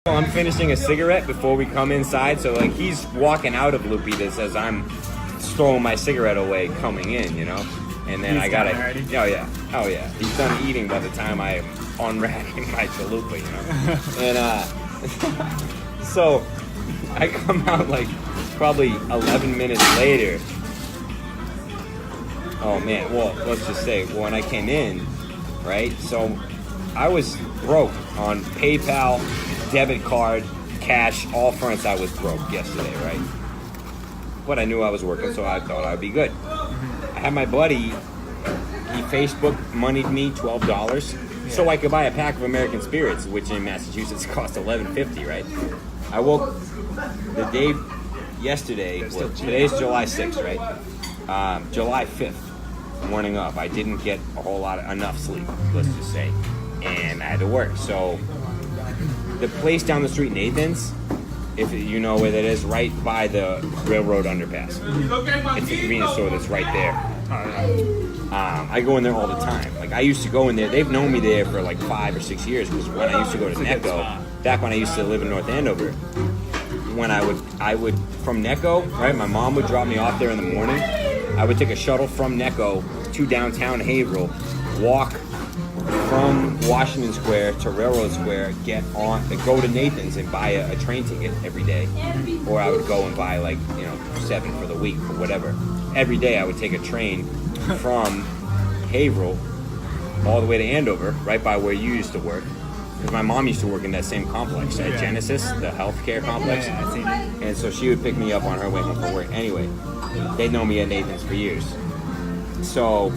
I'm finishing a cigarette before we come inside, so like he's walking out of Lupita's as I'm throwing my cigarette away coming in, you know? And then He's I gotta, done already? oh yeah, he's done eating by the time I am unwrapping my chalupa, you know? And so I come out like probably 11 minutes later. Oh man, well, let's just say when I came in, right? So I was broke on PayPal, debit card, cash, all fronts. I was broke yesterday, right? But I knew I was working, so I thought I'd be good. I had my buddy, he Facebook moneyed me $12 so I could buy a pack of American Spirits, which in Massachusetts cost $11.50, right? I woke the day yesterday, well, today's July 6th, right? July 5th, morning up. I didn't get a whole lot enough sleep, let's just say. And I had to work, so the place down the street, Nathan's, if you know where that is, right by the railroad underpass. It's a convenience store that's right there. I go in there all the time. Like I used to go in there. They've known me there for like 5 or 6 years because when I used to go to Necco, back when I used to live in North Andover, when I would from Necco, right? My mom would drop me off there in the morning. I would take a shuttle from Necco to downtown Haverhill, walk from Washington Square to Railroad Square, go to Nathan's and buy a train ticket every day. Or I would go and buy like, 7 for the week or whatever. Every day I would take a train from Haverhill all the way to Andover, right by where you used to work. Because my mom used to work in that same complex at Genesis, the healthcare complex. Yeah, I've seen it. And so she would pick me up on her way home from work. Anyway, they'd known me at Nathan's for years. So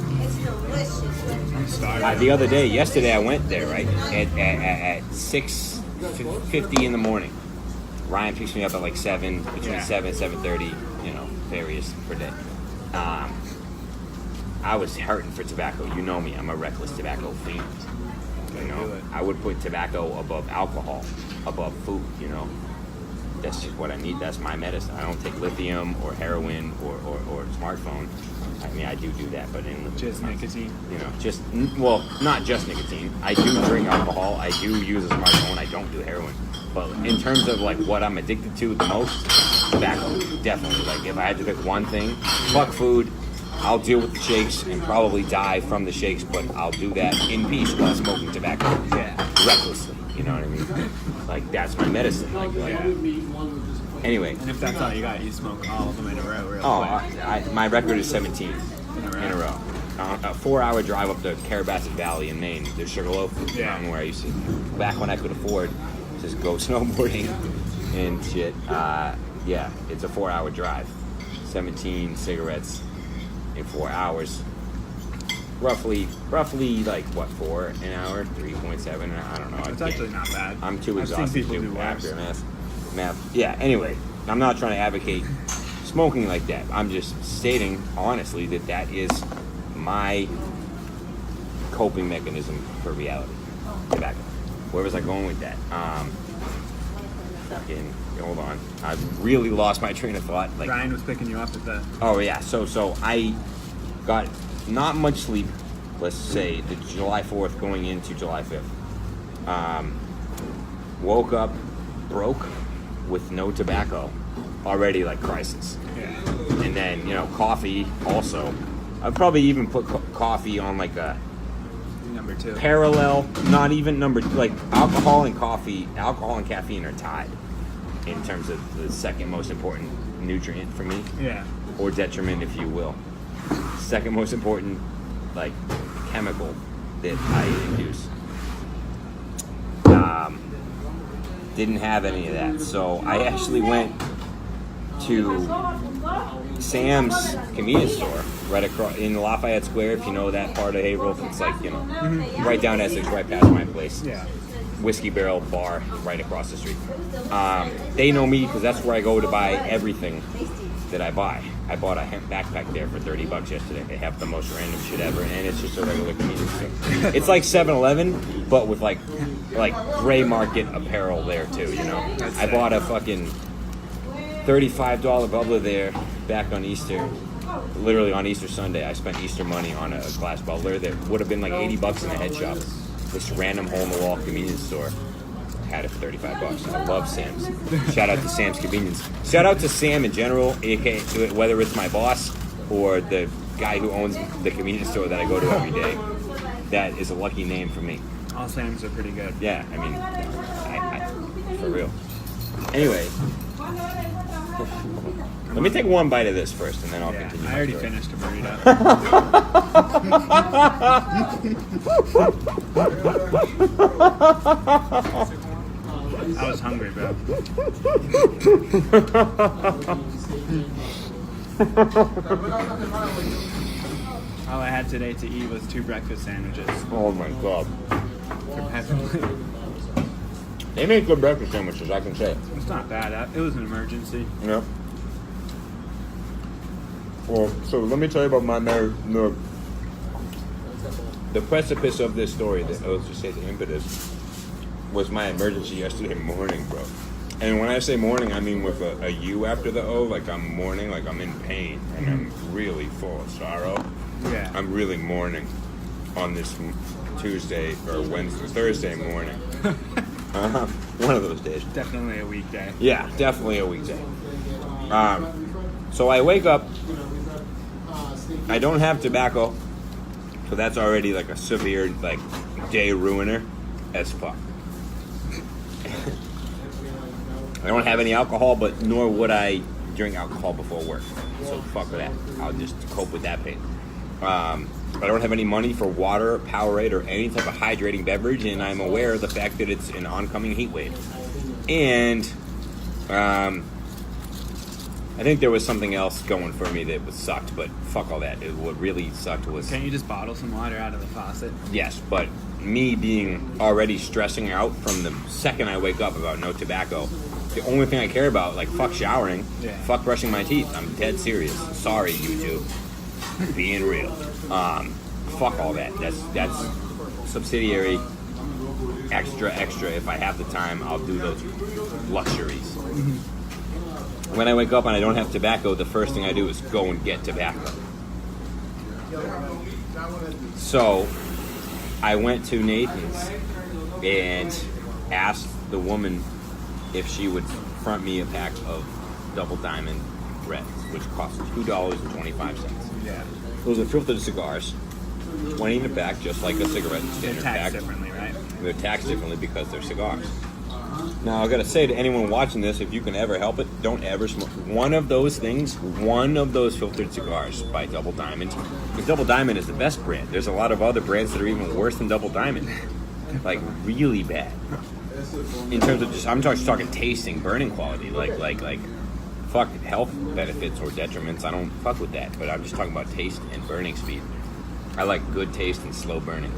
the other day, yesterday I went there, right, at 6:50 in the morning. Ryan picks me up at like 7, between 7 and 7:30, various per day. I was hurting for tobacco. You know me, I'm a reckless tobacco fiend. I would put tobacco above alcohol, above food, That's just what I need. That's my medicine. I don't take lithium or heroin or smartphone. I mean, I do that, but in just nicotine. Not just nicotine. I do drink alcohol. I do use a smartphone. I don't do heroin. But in terms of like what I'm addicted to the most, tobacco, definitely. Like if I had to pick one thing, fuck food. I'll deal with the shakes and probably die from the shakes, but I'll do that in peace while smoking tobacco. Yeah. Recklessly. You know what I mean? Like that's my medicine. Anyway. And if that's all you got, you smoke all of them in a row, real quick. My record is 17 in a row. A 4-hour drive up to Carabasset Valley in Maine, the Sugarloaf mountain where I used to, back when I could afford, just go snowboarding and shit. It's a 4-hour drive. 17 cigarettes in 4 hours. Roughly like what, 4 an hour, 3.7. I don't know. It's actually not bad. I'm too exhausted to do after math. Yeah. Anyway, I'm not trying to advocate smoking like that. I'm just stating honestly that is my coping mechanism for reality. Tobacco. Where was I going with that? Hold on. I really lost my train of thought. Like Ryan was picking you up at the. Oh yeah. So I got not much sleep. Let's say the July 4th going into July 5th. Woke up broke with no tobacco. Already like crisis. Yeah. And then coffee also. I'd probably even put coffee on like a number 2 parallel, not even number, like alcohol and caffeine are tied in terms of the second most important nutrient for me. Yeah. Or detriment, if you will. Second most important, like, chemical that I induce. Didn't have any of that. So I actually went to Sam's convenience store right across in Lafayette Square, if you know that part of Haverhill. It's like, right down Essex, right past my place. Yeah. Whiskey Barrel Bar right across the street. They know me because that's where I go to buy everything that I buy. I bought a hemp backpack there for $30 yesterday. They have the most random shit ever, and it's just a regular convenience store. It's like 7-Eleven, but with like gray market apparel there too. I bought a fucking $35 bubbler there back on Easter. Literally on Easter Sunday, I spent Easter money on a glass bubbler that would have been like $80 in a head shop. This random hole-in-the-wall convenience store. had it for $35. I love Sam's. Shout out to Sam's Convenience. Shout out to Sam in general, aka whether it's my boss or the guy who owns the convenience store that I go to every day. That is a lucky name for me. All Sam's are pretty good. Yeah, I mean, I for real. Anyway, let me take one bite of this first, and then I'll continue. I already finished a burrito. I was hungry, bro. All I had today to eat was 2 breakfast sandwiches. Oh my god. It's They make good breakfast sandwiches, I can say. not bad. It was an emergency. Yep. Well, so let me tell you about the precipice of this story. Let's just say the impetus was my emergency yesterday morning, bro. And when I say morning, I mean with a U after the O. Like I'm mourning, like I'm in pain, and I'm really full of sorrow. Yeah. I'm really mourning on this Tuesday or Thursday morning. One of those days. Definitely a weekday. Yeah, definitely a weekday. So I wake up. I don't have tobacco, so that's already like a severe like day ruiner as fuck. I don't have any alcohol, but nor would I drink alcohol before work. So fuck with that. I'll just cope with that pain. I don't have any money for water, Powerade, or any type of hydrating beverage, and I'm aware of the fact that it's an oncoming heat wave. And I think there was something else going for me that was sucked, but fuck all that. What really sucked was... Can't you just bottle some water out of the faucet? Yes, but me being already stressing out from the second I wake up about no tobacco, the only thing I care about, like fuck showering, fuck brushing my teeth. I'm dead serious. Sorry, YouTube. Being real. Fuck all that. That's subsidiary, extra. If I have the time, I'll do those luxuries. When I wake up and I don't have tobacco, the first thing I do is go and get tobacco. So I went to Nathan's and asked the woman if she would front me a pack of Double Diamond Reds, which cost $2.25. Yeah. Those are filtered cigars, 20 in a pack, just like a cigarette standard They're pack. taxed differently, right? They're taxed differently because they're cigars. Now, I gotta say to anyone watching this, if you can ever help it, don't ever smoke one of those things, one of those filtered cigars by Double Diamond. Because Double Diamond is the best brand. There's a lot of other brands that are even worse than Double Diamond. Like, really bad. In terms of just, I'm just talking tasting, burning quality. Like, fuck health benefits or detriments. I don't fuck with that. But I'm just talking about taste and burning speed. I like good taste and slow burning.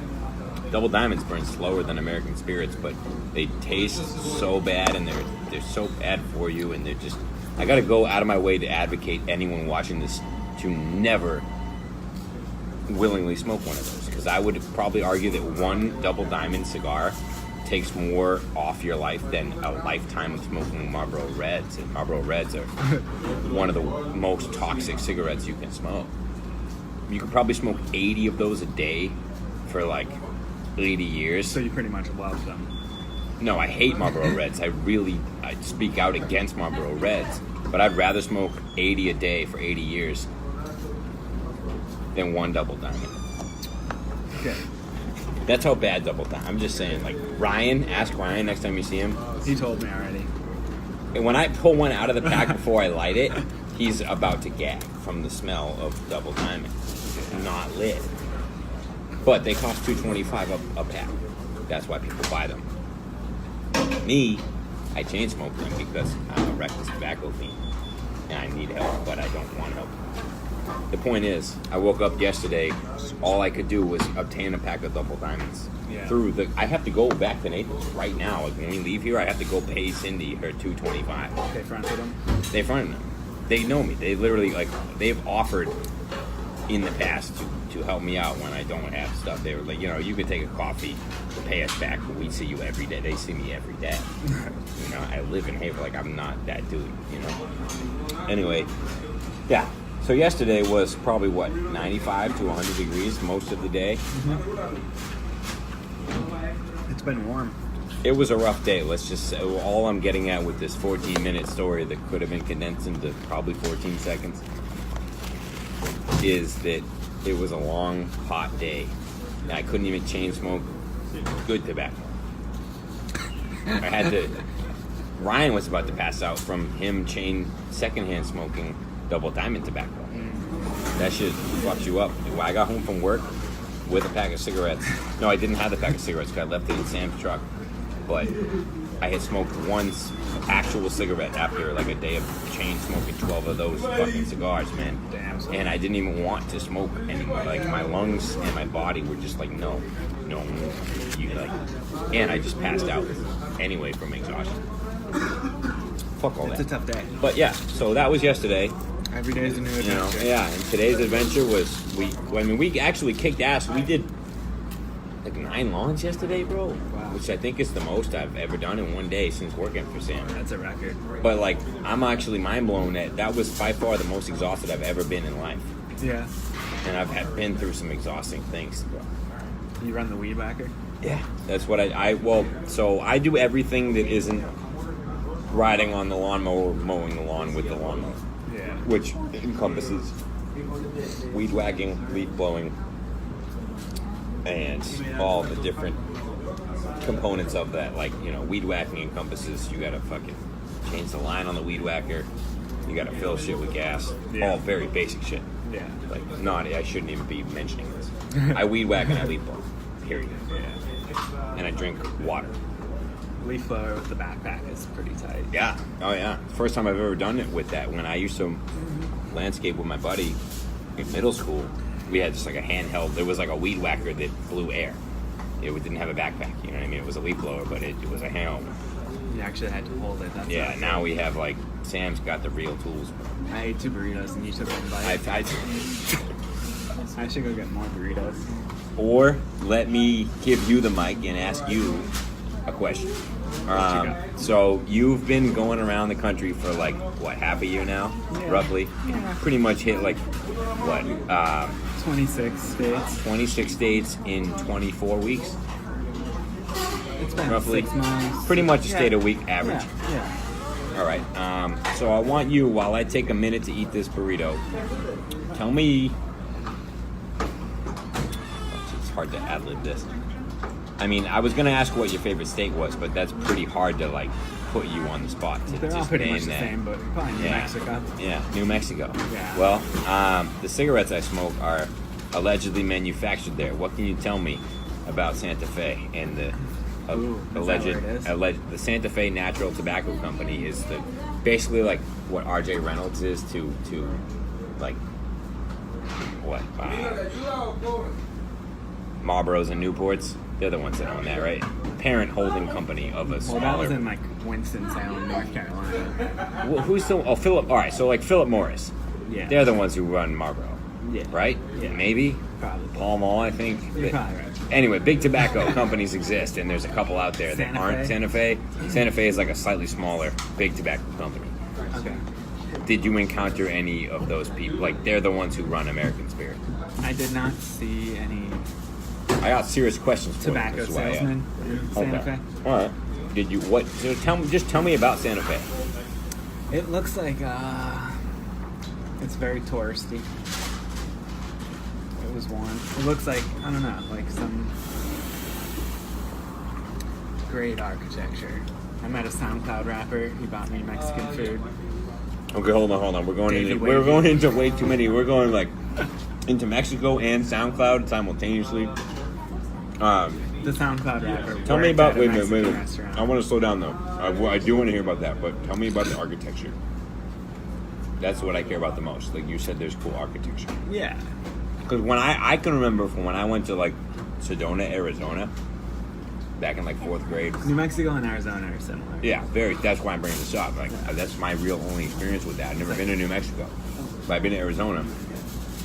Double Diamonds burn slower than American Spirits, but they taste so bad and they're so bad for you, and they're just... I gotta go out of my way to advocate anyone watching this to never willingly smoke one of those, because I would probably argue that one Double Diamond cigar takes more off your life than a lifetime of smoking Marlboro Reds, and Marlboro Reds are one of the most toxic cigarettes you can smoke. You could probably smoke 80 of those a day for like 80 years. So you pretty much love them. No, I hate Marlboro Reds. I speak out against Marlboro Reds, but I'd rather smoke 80 a day for 80 years than one Double Diamond. Okay. That's how bad Double Diamond. I'm just saying, like, ask Ryan next time you see him. He told me already. And when I pull one out of the pack before I light it, he's about to gag from the smell of Double Diamond. Not lit. But they cost $2.25 a pack. That's why people buy them. Me, I chain smoke them because I'm a reckless tobacco fiend. And I need help, but I don't want help. The point is, I woke up yesterday, all I could do was obtain a pack of Double Diamonds. Yeah. I have to go back to Nathan's right now. Like, when we leave here, I have to go pay Cindy her $2.25. They fronted them? They fronted them. They know me. They literally, like, they've offered in the past to help me out when I don't have stuff. They were like, you could take a coffee to pay us back, but we see you every day. They see me every day. I live in Haverhill. Like, I'm not that dude, Anyway, yeah. So yesterday was probably, 95 to 100 degrees most of the day? Mm-hmm. It's been warm. It was a rough day. Let's just say, all I'm getting at with this 14-minute story that could have been condensed into probably 14 seconds is that it was a long, hot day. And I couldn't even chain smoke good tobacco. I had to. Ryan was about to pass out from him chain secondhand smoking double diamond tobacco. That shit fucks you up. When I got home from work with a pack of cigarettes. No, I didn't have the pack of cigarettes because I left it in Sam's truck. But I had smoked one actual cigarette after like a day of chain smoking 12 of those fucking cigars, man. Damn. And I didn't even want to smoke anymore. Like my lungs and my body were just like, no. You like, and I just passed out anyway from exhaustion. Fuck all that. It's a tough day. But yeah, so that was yesterday. Every day is a new adventure. Yeah, and today's adventure was we actually kicked ass. We did like 9 lawns yesterday, bro. Wow. Which I think is the most I've ever done in one day since working for Sam. That's a record. But like, I'm actually mind blown that was by far the most exhausted I've ever been in life. Yeah. And I've been through some exhausting things, bro. You run the weed whacker? Yeah, that's what so I do everything that isn't riding on the lawnmower, mowing the lawn with the lawnmower. Yeah. Which encompasses weed whacking, leaf blowing, and all the different components of that. Like, weed whacking encompasses you gotta fucking change the line on the weed whacker, you gotta fill shit with gas, all very basic shit. Yeah. Like, I shouldn't even be mentioning this. I weed whack and I leaf blow, period. Yeah. And I drink water. Leaf blower with the backpack is pretty tight. Yeah. Oh, yeah. First time I've ever done it with that. When I used to landscape with my buddy in middle school, we had just like a handheld. There was like a weed whacker that blew air. It didn't have a backpack. You know what I mean? It was a leaf blower, but it was a handheld. You actually had to hold it. That's Yeah. Now we have like Sam's got the real tools. I ate 2 burritos and you took one bite. I should go get more burritos. Or let me give you the mic and ask you a question. So you've been going around the country for like half a year now, roughly. Yeah. Pretty much hit like 26 states. 26 states in 24 weeks. It's been Roughly. 6 months. Pretty much a state a week average. Yeah. All right. So I want you, while I take a minute to eat this burrito, tell me. It's hard to ad-lib this. I mean, I was going to ask what your favorite state was, but that's pretty hard to, like, put you on the spot to They're all just pretty name much the that. same, but probably New Mexico. Yeah, New Mexico. Yeah. Well, the cigarettes I smoke are allegedly manufactured there. What can you tell me about Santa Fe and the the Santa Fe Natural Tobacco Company is basically like what RJ Reynolds is to like what Marlboros and Newports. They're the ones that own that, right? Parent holding company of a smaller. Well, that was in like Winston-Salem, North Carolina. Well, who's still? Oh, Philip. All right, so like Philip Morris. Yeah. They're the ones who run Marlboro. Yeah. Right? Yeah. Maybe. Probably. Pall Mall, I think. You're probably right. Anyway, big tobacco companies exist, and there's a couple out there that Santa aren't Fe? Santa Fe. Santa Fe is like a slightly smaller big tobacco company. Okay. Did you encounter any of those people? Like, they're the ones who run American Spirit. I did not see any I got serious questions for tobacco you. That's why I- salesman in Santa Fe. All right. Did you what? So tell me about Santa Fe. It looks like it's very touristy. It was warm. It looks like, I don't know, like some great architecture. I met a SoundCloud rapper. He bought me Mexican food. Okay, hold on. We're going David into way too many. We're going like into Mexico and SoundCloud simultaneously. The SoundCloud rapper. Tell me worked about. at a Wait a Mexican minute. restaurant. I want to slow down though. I do want to hear about that, but tell me about the architecture. That's what I care about the most. Like you said, there's cool architecture. Yeah. Because when I can remember from when I went to like Sedona, Arizona, back in like 4th grade. New Mexico and Arizona are similar. Yeah, very. That's why I'm bringing this up. Like that's my real only experience with that. I've never been to New Mexico, but I've been to Arizona.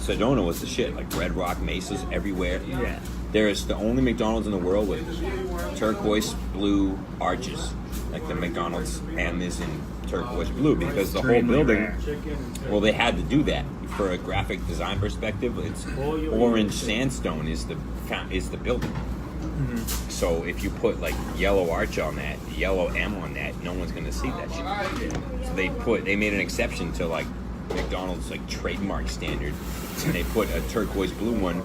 Sedona was the shit. Like Red Rock mesas everywhere. Yeah. There is the only McDonald's in the world with turquoise blue arches. Like the McDonald's M is in turquoise blue because the whole Extremely building. rare. Well, they had to do that for a graphic design perspective. It's orange sandstone is the building. Mm-hmm. So if you put like yellow arch on that, yellow M on that, no one's gonna see that shit. So they made an exception to like McDonald's like trademark standard, and they put a turquoise blue one,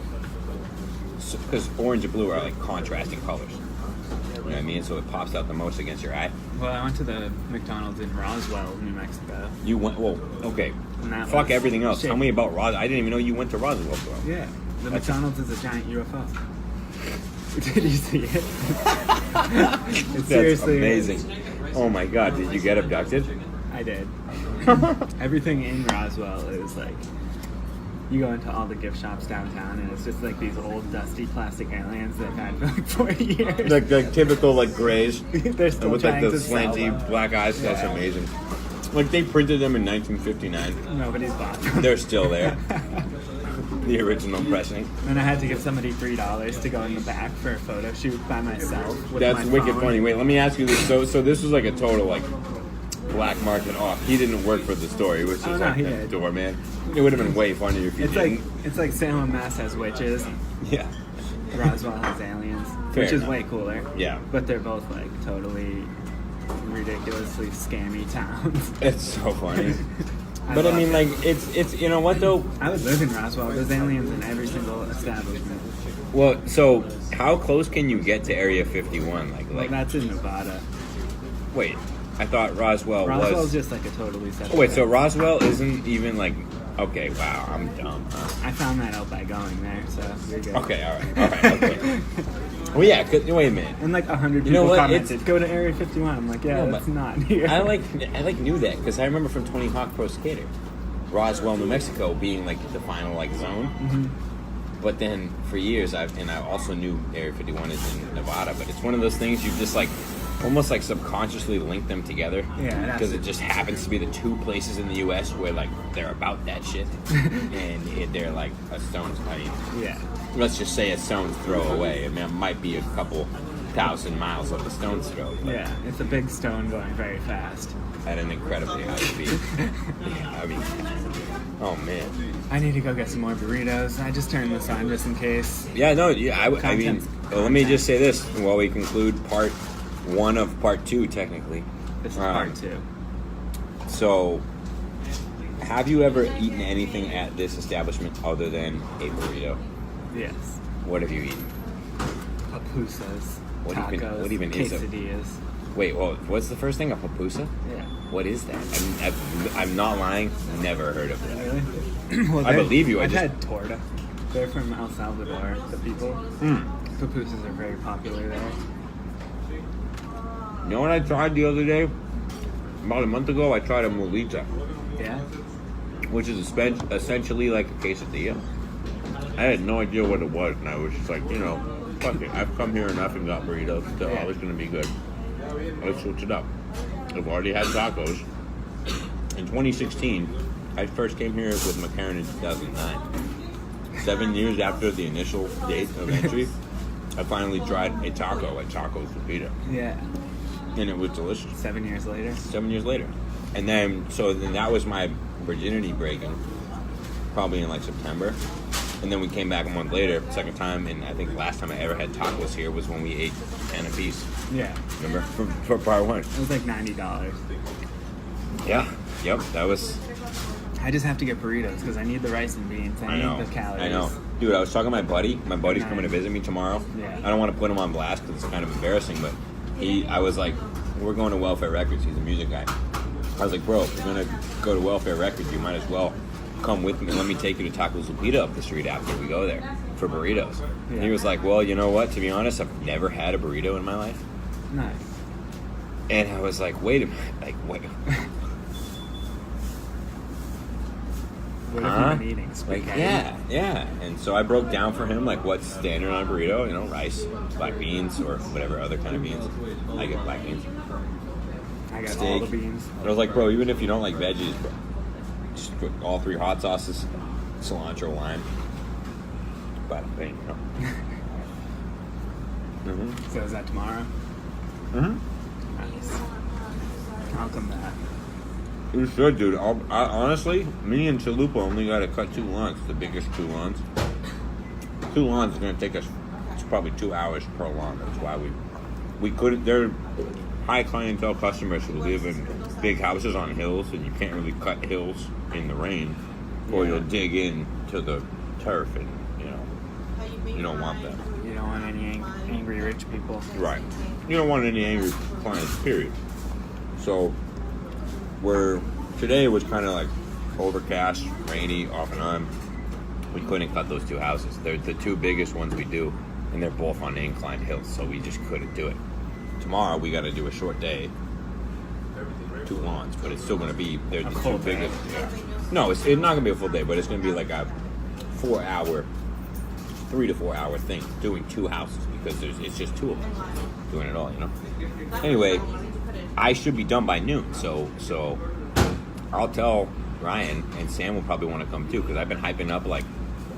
because orange and blue are like contrasting colors. You know what I mean? So it pops out the most against your eye. Well, I went to the McDonald's in Roswell, New Mexico. You went, well, okay. And that Fuck was everything else. shit. Tell me about Roswell. I didn't even know you went to Roswell, bro. Yeah, the That's McDonald's is a giant UFO. Did you see it? It That's seriously amazing. is. Oh my god, did you get abducted? I did. Everything in Roswell is like, you go into all the gift shops downtown, and it's just like these old dusty plastic aliens that have had for like 40 years. Like typical like grays. They're still with like trying the to sell slanty them. black eyes. That's Yeah. amazing. Like they printed them in 1959. Nobody's bought them. They're still there. The original pressing. And I had to give somebody $3 to go in the back for a photo shoot by myself. With That's my wicked phone. funny. Wait, let me ask you this. So this was like a total like black market off. He didn't work for the store. He was just Oh, no, like he a did. doorman. It would have been way funnier if he It's didn't. like Salem, Mass has witches. Yeah. Roswell has aliens, Fair which is enough. way cooler. Yeah. But they're both like totally ridiculously scammy towns. It's so funny. I But I love mean, it. like, it's you know what though? I would live in Roswell. There's aliens in every single establishment. Well, so how close can you get to Area 51? Well, that's in Nevada. Wait, I thought Roswell Roswell's was. just like a totally separate. Oh, wait, so Roswell isn't even like. Okay, wow, I'm dumb. Huh? I found that out by going there, so you're good. Okay, all right, okay. Well, yeah. Wait a minute. And like 100 people You know what? commented, "Go to Area 51." I'm like, yeah, No, that's but not here. I knew that because I remember from Tony Hawk Pro Skater, Roswell, New Mexico, being like the final like zone. Mm-hmm. But then for years, I also knew Area 51 is in Nevada. But it's one of those things you just like, almost like subconsciously link them together. Yeah, Because it just happens to be the two places in the U.S. where like they're about that shit, and they're like a stone's. I mean, Yeah. let's just say a stone's throw away. I mean, it might be a couple thousand miles of a stone's throw. But Yeah, it's a big stone going very fast. at an incredibly high speed. Yeah, I mean, oh man. I need to go get some more burritos. I just turned this on just in case. Yeah, no, yeah. I mean, Content. well, let me just say this while we conclude part 1 of part 2, technically. This is part 2. So, have you ever eaten anything at this establishment other than a burrito? Yes. What have you eaten? Pupusas, What tacos, even is a- quesadillas. Wait, well, what's the first thing? A pupusa? Yeah. What is that? I'm not lying. Never heard of that. Really? Well, I believe you, I I've just- had torta. They're from El Salvador, the people. Pupusas are very popular there. You know what I tried the other day? About a month ago, I tried a molita, Yeah? which is essentially like a quesadilla. I had no idea what it was, and I was just like, fuck it. I've come here enough and got burritos. They're Yeah. always going to be good. Let's switch it up. I've already had tacos. In 2016, I first came here with McCarran in 2009. 7 years after the initial date of entry, I finally tried a taco at Tacos Lupita, Yeah. and it was delicious. 7 years later. 7 years later. And then that was my virginity breaking, probably in like September. And then we came back a month later, second time, and I think last time I ever had tacos here was when we ate 10 apiece. Yeah. Remember? For part 1. It was like $90. Yeah. Yep. That was. I just have to get burritos because I need the rice and beans. I need the calories. I know. Dude, I was talking to my buddy. My buddy's coming to visit me tomorrow. Yeah. I don't want to put him on blast because it's kind of embarrassing, but I was like, we're going to Welfare Records. He's a music guy. I was like, bro, if we're going to go to Welfare Records, you might as well come with me and let me take you to Tacos Lupita up the street after we go there for burritos. Yeah. And he was like, well, you know what? To be honest, I've never had a burrito in my life. Nice. And I was like, wait a minute. Like, what? What Huh? have you been eating? Like, Spaghetti? yeah. And so I broke down for him, like, what's standard on a burrito, rice, black beans, or whatever other kind of beans. I get black beans. I got all Steak. the beans. And I was like, bro, even if you don't like veggies, bro, just put all 3 hot sauces, cilantro, lime. Bada bing, So is that tomorrow? Mm-hmm. Nice. I'll come back. It was good, dude. Honestly, me and Chalupa only got to cut 2 lawns, the biggest 2 lawns. 2 lawns is going to take us probably 2 hours per lawn. That's why we couldn't. They're high clientele customers who live in big houses on hills, and you can't really cut hills in the rain, or you'll dig into the turf, and you don't want that. You don't want any angry rich people. Right. You don't want any angry clients, period. So today was kind of like overcast, rainy, off and on. We couldn't cut those 2 houses. They're the 2 biggest ones we do, and they're both on inclined hills, so we just couldn't do it. Tomorrow we got to do a short day, 2 lawns, but it's still going to be they're the 2 biggest. Yeah. No, it's not going to be a full day, but it's going to be like a 3 to 4 hour thing doing 2 houses because it's just 2 of us doing it all, Anyway, I should be done by noon, so I'll tell Ryan, and Sam will probably want to come too, because I've been hyping up like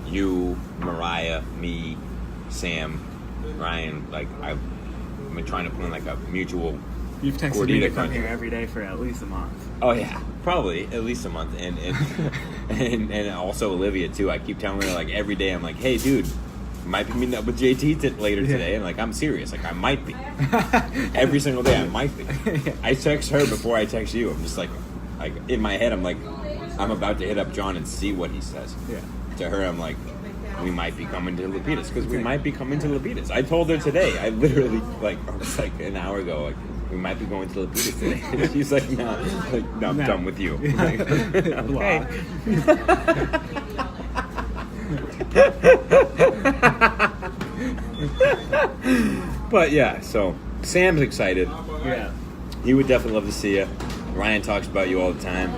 you, Mariah, me, Sam, Ryan. Like I've been trying to put in like a mutual. You've texted me to come here every day for at least a month. Oh yeah, probably at least a month, and and also Olivia too. I keep telling her like every day. I'm like, hey dude, might be meeting up with JT later today, and like I'm serious. Like I might be every single day. I might be. I text her before I text you. I'm just like in my head, I'm like, I'm about to hit up John and see what he says. Yeah. To her, I'm like, we might be coming to Lupitas because we might be coming to Lupitas. I told her today. I literally I was like an hour ago. Like, we might be going to Lupitas today. And she's like, no, I'm done with you. Like, okay. But yeah, so Sam's excited. Yeah. He would definitely love to see you. Ryan talks about you all the time.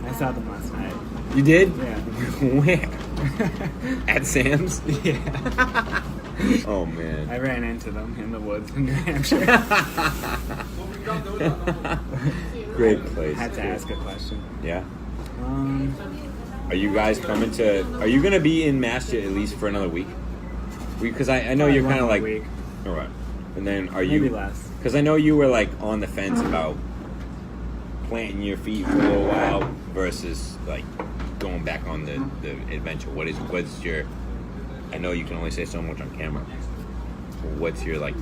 I saw them last night. You did? Yeah. Where? At Sam's? Yeah. Oh man. I ran into them in the woods in New Hampshire. Great place. I had to ask a question. Yeah. Are you guys coming to? Are you gonna be in Master at least for another week? Because I know you're kind of like. Week. All right. And then are you? Maybe less. Because I know you were like on the fence about planting your feet for a little while versus like going back on the adventure. What's your? I know you can only say so much on camera. What's your like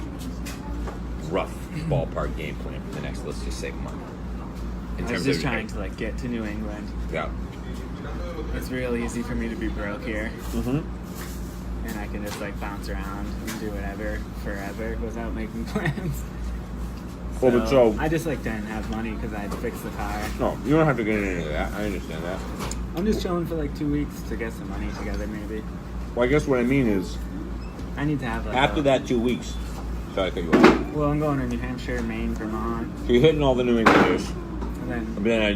rough ballpark game plan for the next, let's just say, month? I was just trying to like get to New England. Yeah. It's real easy for me to be broke here. Mm-hmm. And I can just like bounce around and do whatever forever without making plans. So I just like didn't have money because I had to fix the car. No, you don't have to get into that. I understand that. I'm just chilling for like 2 weeks to get some money together, maybe. Well, I guess what I mean is, I need to have like after that 2 weeks. Sorry, I cut you off. Well, I'm going to New Hampshire, Maine, Vermont. So you're hitting all the New Englanders. And then are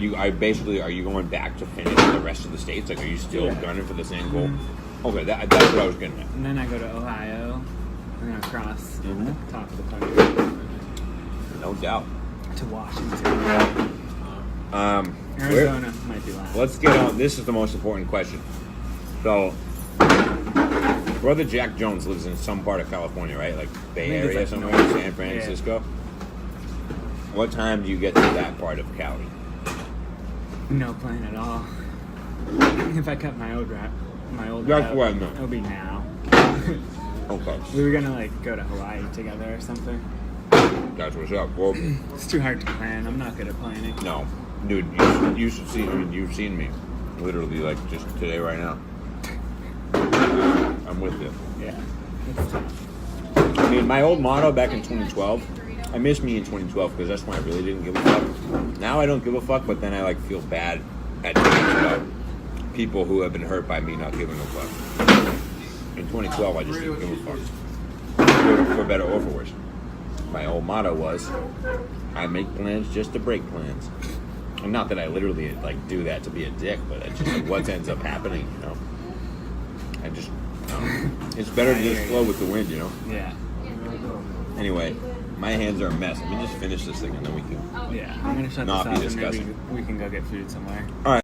you going back to finish the rest of the states? Like, are you still gunning for the same goal? Mm-hmm. Okay, that's what I was getting at. And then I go to Ohio, and then across the top of the country. No doubt. To Washington. Arizona might be last. Let's get on. This is the most important question. So, brother Jack Jones lives in some part of California, right? Like Bay Area somewhere, San Francisco. Yeah. What time do you get to that part of Cali? No plan at all. If I cut my old route, that's what I meant. It'll be now. Okay. We were gonna like go to Hawaii together or something. That's what's up. Well, it's too hard to plan. I'm not good at planning. No, dude, you should see. I mean, you've seen me, literally, like just today, right now. I'm with you. Yeah, it's tough. I mean, my old motto back in 2012. I miss me in 2012 because that's when I really didn't give a fuck. Now I don't give a fuck, but then I like feel bad at times about people who have been hurt by me not giving a fuck. In 2012, I just didn't give a fuck. For better or for worse. My old motto was, I make plans just to break plans. And not that I literally like do that to be a dick, but it's just like what ends up happening, you know? I just, it's better to just flow with the wind, you know? Yeah. Anyway, my hands are a mess. Let me just finish this thing and then we can I'm gonna shut not this be off discussing. And maybe we can go get food somewhere. All right.